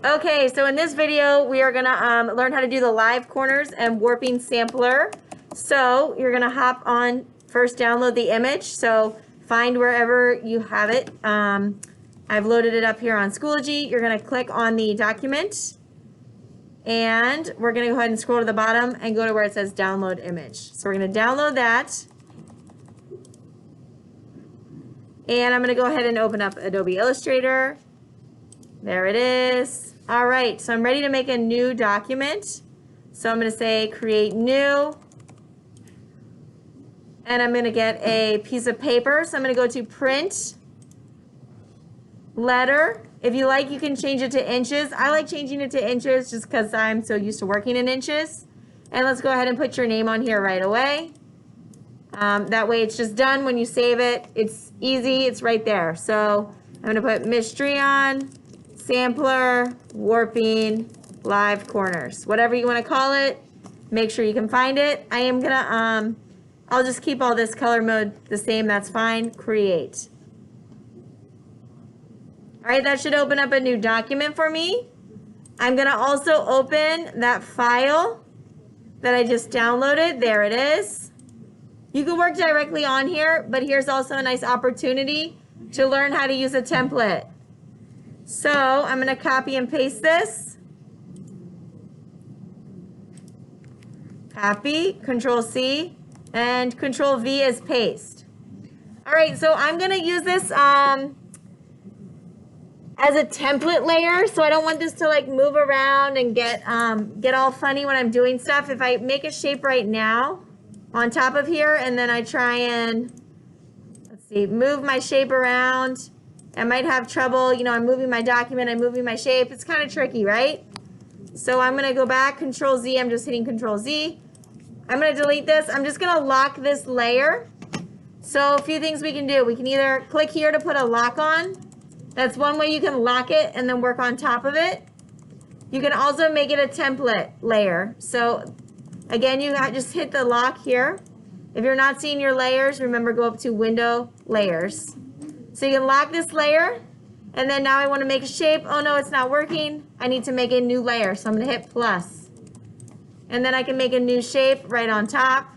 Okay, so in this video, we are gonna learn how to do the live corners and warping sampler. So you're gonna hop on, first download the image. So find wherever you have it. I've loaded it up here on Schoology. You're gonna click on the document and we're gonna go ahead and scroll to the bottom and go to where it says download image. So we're gonna download that. And I'm gonna go ahead and open up Adobe Illustrator. There it is. All right, so I'm ready to make a new document. So I'm gonna say create new. And I'm gonna get a piece of paper. So I'm gonna go to print, letter. If you like, you can change it to inches. I like changing it to inches just because I'm so used to working in inches. And let's go ahead and put your name on here right away. That way it's just done when you save it. It's easy, it's right there. So I'm gonna put Miss Streon, sampler, warping, live corners, whatever you want to call it. Make sure you can find it. I am gonna, I'll just keep all this color mode the same, that's fine. Create. All right, that should open up a new document for me. I'm gonna also open that file that I just downloaded. There it is. You can work directly on here, but here's also a nice opportunity to learn how to use a template. So I'm gonna copy and paste this. Copy, Control C, and Control V is paste. All right, so I'm gonna use this as a template layer, so I don't want this to like move around and get all funny when I'm doing stuff. If I make a shape right now on top of here and then I try and, let's see, move my shape around, I might have trouble, you know, I'm moving my document, I'm moving my shape. It's kind of tricky, right? So I'm gonna go back, Control Z, I'm just hitting Control Z. I'm gonna delete this. I'm just gonna lock this layer. So a few things we can do. We can either click here to put a lock on. That's one way you can lock it and then work on top of it. You can also make it a template layer. So again, you just hit the lock here. If you're not seeing your layers, remember go up to Window, Layers. So you can lock this layer, and then now I want to make a shape. Oh no, it's not working. I need to make a new layer, so I'm going to hit plus. And then I can make a new shape right on top.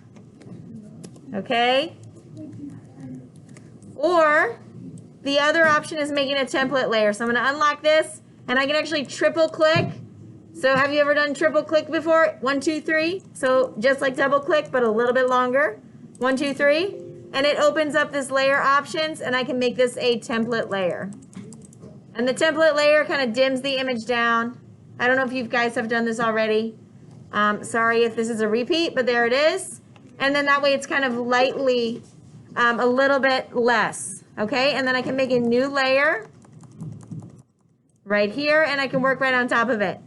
Okay? Or the other option is making a template layer. So I'm going to unlock this, and I can actually triple click. So have you ever done triple click before? 1, 2, 3. So just like double click, but a little bit longer. 1, 2, 3. And it opens up this layer options, and I can make this a template layer. And the template layer kind of dims the image down. I don't know if you guys have done this already. Sorry if this is a repeat, but there it is. And then that way it's kind of lightly, a little bit less, okay? And then I can make a new layer right here, and I can work right on top of it.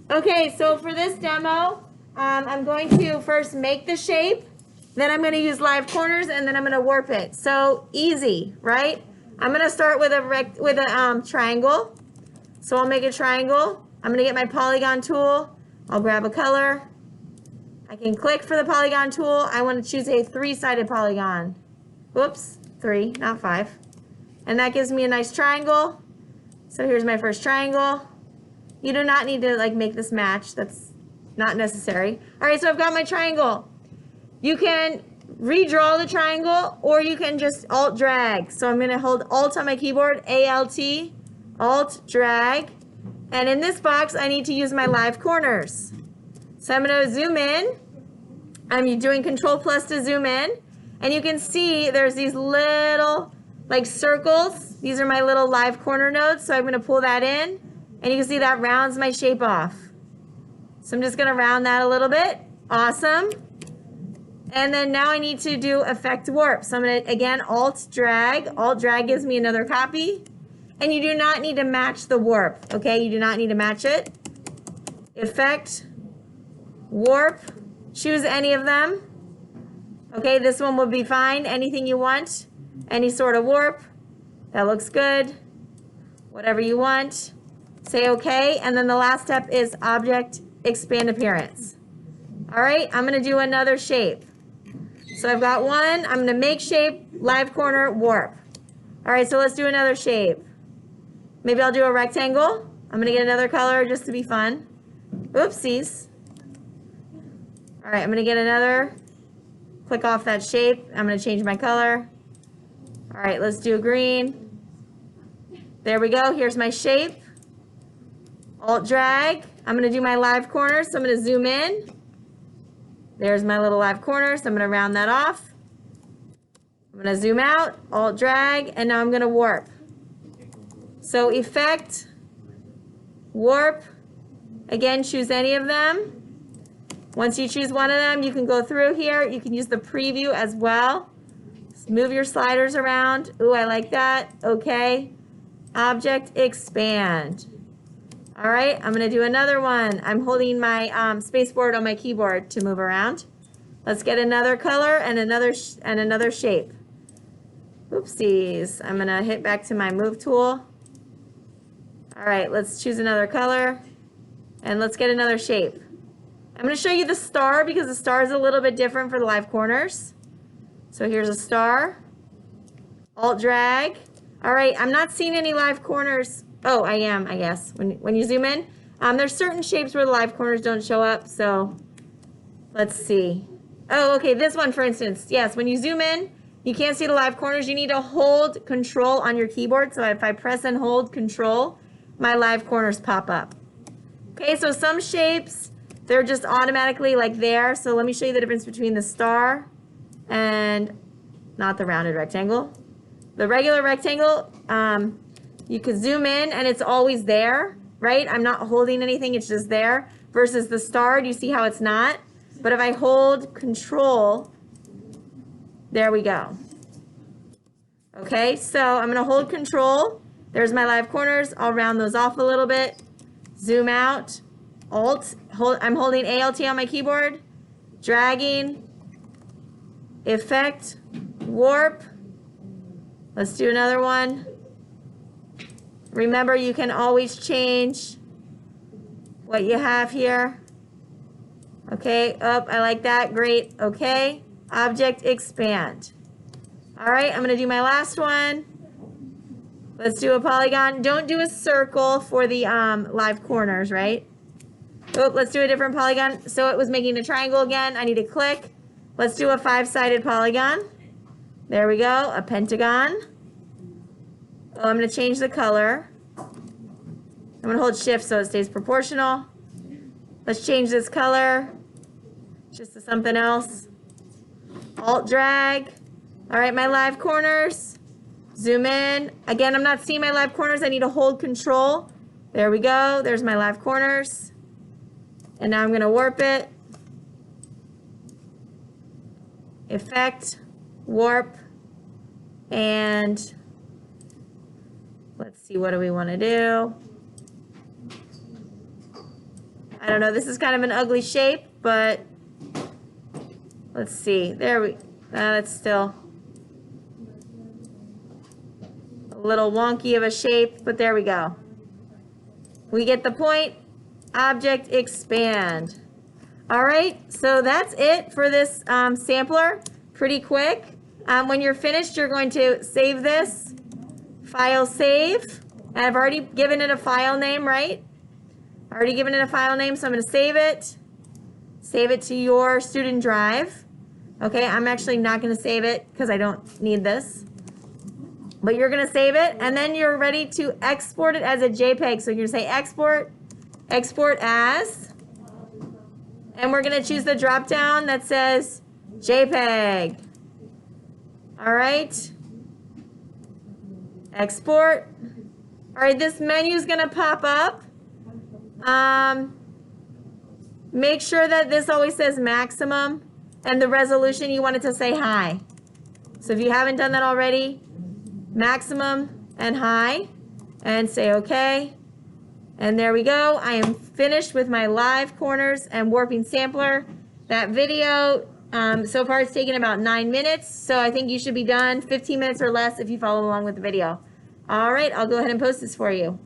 Okay, so for this demo, I'm going to first make the shape. Then I'm going to use live corners, and then I'm going to warp it. So easy, right? I'm going to start with a triangle. So I'll make a triangle. I'm going to get my polygon tool. I'll grab a color. I can click for the polygon tool. I want to choose a 3-sided polygon. Whoops, 3, not 5. And that gives me a nice triangle. So here's my first triangle. You do not need to like make this match. That's not necessary. All right, so I've got my triangle. You can redraw the triangle, or you can just Alt drag. So I'm gonna hold Alt on my keyboard, ALT, Alt drag. And in this box, I need to use my live corners. So I'm gonna zoom in. I'm doing Control plus to zoom in. And you can see there's these little like circles. These are my little live corner nodes. So I'm gonna pull that in, and you can see that rounds my shape off. So I'm just gonna round that a little bit. Awesome. And then now I need to do Effect Warp. So I'm going to, again, Alt Drag. Alt Drag gives me another copy. And you do not need to match the warp, okay? You do not need to match it. Effect, Warp, choose any of them. Okay, this one will be fine. Anything you want, any sort of warp. That looks good. Whatever you want. Say okay. And then the last step is Object, Expand Appearance. All right, I'm going to do another shape. So I've got one, I'm gonna make shape, live corner, warp. All right, so let's do another shape. Maybe I'll do a rectangle. I'm gonna get another color just to be fun. Oopsies. All right, I'm gonna get another. Click off that shape. I'm gonna change my color. All right, let's do a green. There we go, here's my shape. Alt drag. I'm gonna do my live corner, so I'm gonna zoom in. There's my little live corner, so I'm gonna round that off. I'm gonna zoom out, alt drag, and now I'm gonna warp. So effect, warp, again, choose any of them. Once you choose one of them, you can go through here. You can use the preview as well. Just move your sliders around. Ooh, I like that. Okay. Object, expand. All right, I'm gonna do another one. I'm holding my spacebar on my keyboard to move around. Let's get another color and another shape. Oopsies, I'm gonna hit back to my move tool. All right, let's choose another color and let's get another shape. I'm gonna show you the star because the star is a little bit different for the live corners. So here's a star, alt drag. All right, I'm not seeing any live corners. Oh, I am, I guess, when you zoom in. There's certain shapes where the live corners don't show up, so let's see. Oh, okay, this one, for instance. Yes, when you zoom in, you can't see the live corners. You need to hold Control on your keyboard. So if I press and hold Control, my live corners pop up. Okay, so some shapes, they're just automatically like there. So let me show you the difference between the star and not the rounded rectangle. The regular rectangle, you could zoom in and it's always there, right? I'm not holding anything, it's just there. Versus the star, do you see how it's not? But if I hold Control, there we go. Okay, so I'm gonna hold Control. There's my live corners. I'll round those off a little bit. Zoom out, Alt, I'm holding ALT on my keyboard, dragging, effect, warp. Let's do another one. Remember, you can always change what you have here. Okay, up, I like that, great, okay. Object, expand. All right, I'm gonna do my last one. Let's do a polygon. Don't do a circle for the live corners, right? Oh, let's do a different polygon. So it was making a triangle again. I need to click. Let's do a 5-sided polygon. There we go, a pentagon. Oh, I'm gonna change the color. I'm gonna hold shift so it stays proportional. Let's change this color just to something else. Alt drag. All right, my live corners. Zoom in. Again, I'm not seeing my live corners. I need to hold Control. There we go. There's my live corners. And now I'm gonna warp it. Effect, warp, and let's see, what do we want to do? I don't know, this is kind of an ugly shape, but let's see. There we, that's still a little wonky of a shape, but there we go. We get the point. Object, expand. All right, so that's it for this sampler. Pretty quick. When you're finished, you're going to save this. File, save. And I've already given it a file name, right? Already given it a file name, so I'm going to save it. Save it to your student drive. Okay, I'm actually not going to save it because I don't need this. But you're going to save it, and then you're ready to export it as a JPEG. So you're going to say export, export as, and we're going to choose the drop down that says JPEG. All right. Export. All right, this menu is going to pop up. Make sure that this always says maximum, and the resolution you want it to say high. So if you haven't done that already, maximum and high, and say okay. And there we go. I am finished with my live corners and warping sampler. That video, so far it's taken about 9 minutes, so I think you should be done 15 minutes or less if you follow along with the video. All right, I'll go ahead and post this for you.